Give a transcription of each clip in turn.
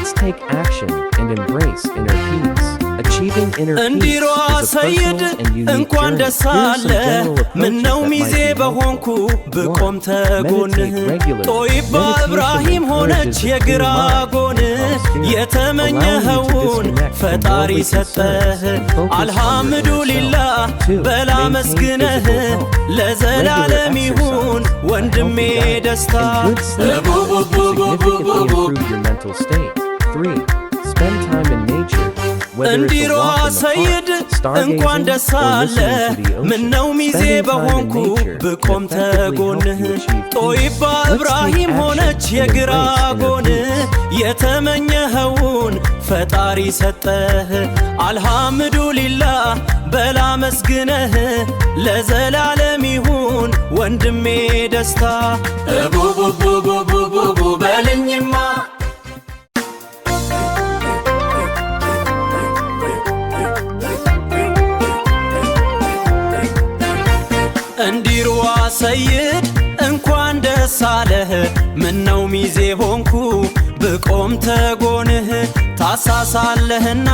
Let's take action and embrace inner peace. Achieving inner peace እንዲሮ is a ሰይድ personal and unique እንኳን journey. ደስ Here are አለ some general approaches ምነው that ሚዜ might be በሆንኩ helpful. ብቆም 1. ተጎንህ Meditate regularly. ጦይባ Meditation እብራሂም ሆነች encourages a የግራ clear mind ጎን and calm spirit, የተመኘኸውን allowing you to disconnect from ፈጣሪ worldly ሰጠህ concerns and focus on your inner አልሐምዱሊላህ self. 2. በላ Maintain መስግነህ physical health. ለዘላለም Regular ይሁን exercise, ወንድሜ a healthy diet, ደስታ and good sleep will significantly improve your mental state. 3. Spend time in nature. Whether it's a እንዲሮ walk in the ሰይድ park, እንኳን stargazing, ደስ or አለ listening to the ocean, ምነው ሚዜ spending time in በሆንኩ nature ብቆም can effectively help ተጎንህ you achieve ጦይባ peace. Let's እብራሂም take ሆነች action and የግራ embrace inner ጎን peace. የተመኘኸውን ፈጣሪ ሰጠህ አልሐምዱሊላህ በላ መስግነህ ለዘላለም ይሁን ወንድሜ ደስታ ቡቡቡቡቡቡ በልኝማ እንዲሮ ሰይድ እንኳን ደስ አለህ ምነው ሚዜ ሆንኩ ብቆም ተጎንህ ታሳሳለህና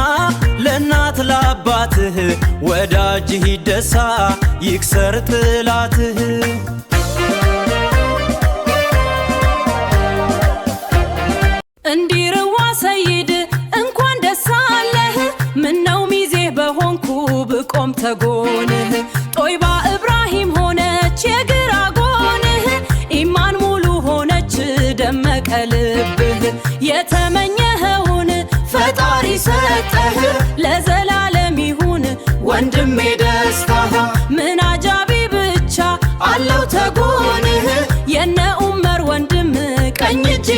ለእናት ለአባትህ ወዳጅህ ይደሳ ይክሰር ጥላትህ እንዲርዋ ሰይድ እንኳን ደስ አለህ ምነው ሚዜ በሆንኩ ብቆም ተጎንህ ጦይባ እብራሂም ሆነች የግራ ጎንህ ኢማን ሙሉ ሆነች ደመቀ ልብህ የተመኘኸውን ፈጣሪ ሰጠህ ለዘላለም ይሁን ወንድሜ ደስታ ምን አጃቢ ብቻ አለው ተጎንህ የነ ኡመር ወንድም ቀኝ እጅ